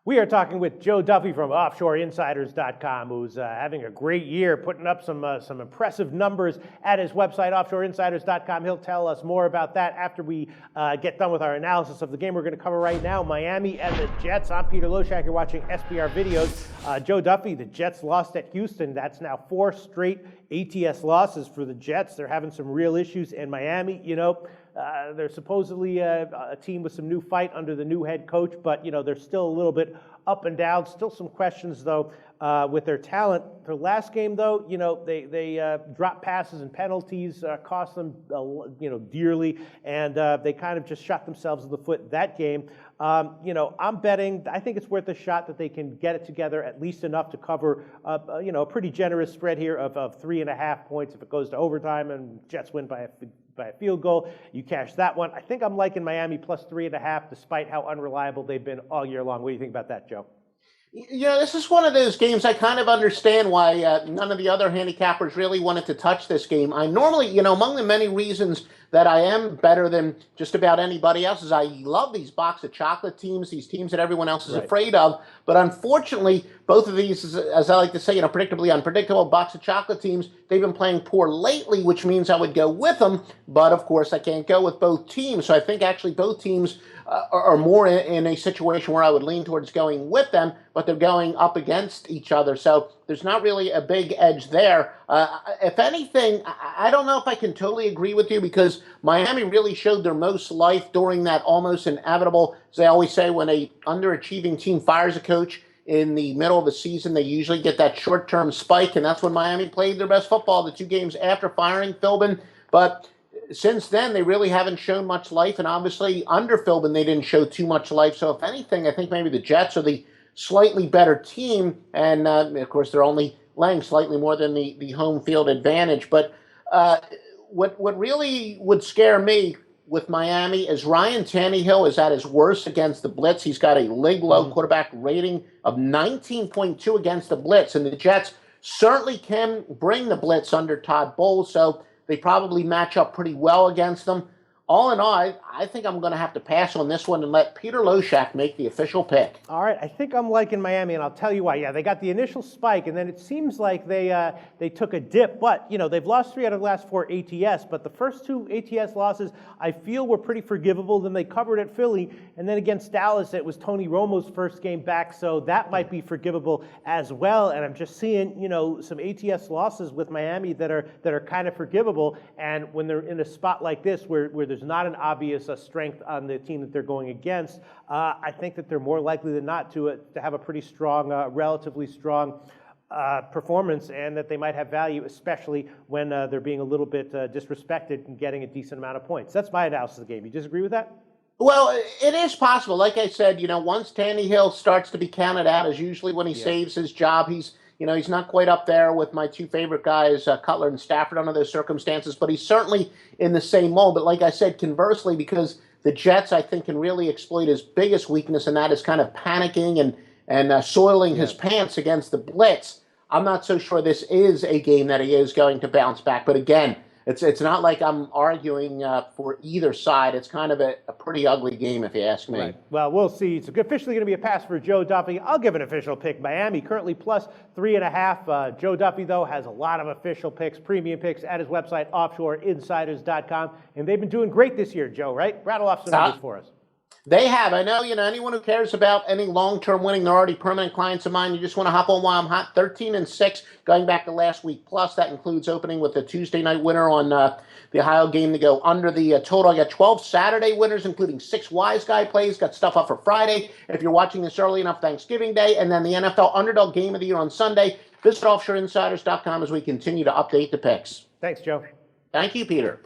We are talking with Joe Duffy from OffshoreInsiders.com, who's having a great year, putting up some impressive numbers at his website, OffshoreInsiders.com. He'll tell us more about that after we get done with our analysis of the game we're going to cover right now, Miami and the Jets. I'm Peter Loshak. You're watching SBR Videos. Joe Duffy, the Jets lost at Houston. That's now 4 straight ATS losses for the Jets. They're having some real issues in Miami. They're supposedly a team with some new fight under the new head coach, but, they're still a little bit up and down. Still some questions, though, with their talent. Their last game, though, they dropped passes and penalties, cost them, dearly, and they kind of just shot themselves in the foot that game. I'm betting, I think it's worth a shot that they can get it together at least enough to cover, a pretty generous spread here of 3.5 points. If it goes to overtime and Jets win by a field goal, you cash that one. I think I'm liking Miami plus 3.5, despite how unreliable they've been all year long. What do you think about that, Joe? This is one of those games I kind of understand why none of the other handicappers really wanted to touch this game. I normally, among the many reasons that I am better than just about anybody else is I love these box of chocolate teams, these teams that everyone else is afraid of. But unfortunately, both of these, as I like to say, predictably unpredictable box of chocolate teams, they've been playing poor lately, which means I would go with them. But, of course, I can't go with both teams. So I think actually both teams are more in a situation where I would lean towards going with them, but they're going up against each other. So there's not really a big edge there. If anything, I don't know if I can totally agree with you because Miami really showed their most life during that almost inevitable, as they always say, when a underachieving team fires a coach in the middle of the season, they usually get that short-term spike, and that's when Miami played their best football, the 2 games after firing Philbin. But since then, they really haven't shown much life, and obviously under Philbin, they didn't show too much life. So if anything, I think maybe the Jets are the slightly better team, and of course, they're only laying slightly more than the home field advantage. But what really would scare me with Miami is Ryan Tannehill is at his worst against the blitz. He's got a league-low quarterback rating of 19.2 against the blitz, and the Jets certainly can bring the blitz under Todd Bowles, so they probably match up pretty well against them. All in all, I think I'm going to have to pass on this one and let Peter Loshak make the official pick. All right, I think I'm liking Miami, and I'll tell you why. Yeah, they got the initial spike, and then it seems like they took a dip. But, they've lost 3 out of the last 4 ATS. But the first 2 ATS losses, I feel, were pretty forgivable. Then they covered at Philly. And then against Dallas, it was Tony Romo's first game back. So that might be forgivable as well. And I'm just seeing, some ATS losses with Miami that are kind of forgivable. And when they're in a spot like this where there's not an obvious strength on the team that they're going against, I think that they're more likely than not to have a pretty strong, relatively strong performance, and that they might have value, especially when they're being a little bit disrespected and getting a decent amount of points. That's my analysis of the game. You disagree with that? Well, it is possible. Like I said, once Tannehill starts to be counted out, is usually when he saves his job. He's not quite up there with my 2 favorite guys, Cutler and Stafford, under those circumstances, but he's certainly in the same mold. But like I said, conversely, because the Jets, I think, can really exploit his biggest weakness, and that is kind of panicking and soiling his pants against the blitz, I'm not so sure this is a game that he is going to bounce back. But again, it's not like I'm arguing for either side. It's kind of a pretty ugly game, if you ask me. Right. Well, we'll see. It's officially going to be a pass for Joe Duffy. I'll give an official pick. Miami currently plus 3.5. Joe Duffy, though, has a lot of official picks, premium picks at his website, OffshoreInsiders.com. And they've been doing great this year, Joe, right? Rattle off some numbers for us. They have. I know, anyone who cares about any long-term winning, they're already permanent clients of mine. You just want to hop on while I'm hot. 13-6 going back to last week. Plus, that includes opening with the Tuesday night winner on the Ohio game to go under the total. I got 12 Saturday winners, including 6 Wise Guy plays. Got stuff up for Friday. If you're watching this early enough, Thanksgiving Day. And then the NFL Underdog Game of the Year on Sunday. Visit OffshoreInsiders.com as we continue to update the picks. Thanks, Joe. Thank you, Peter.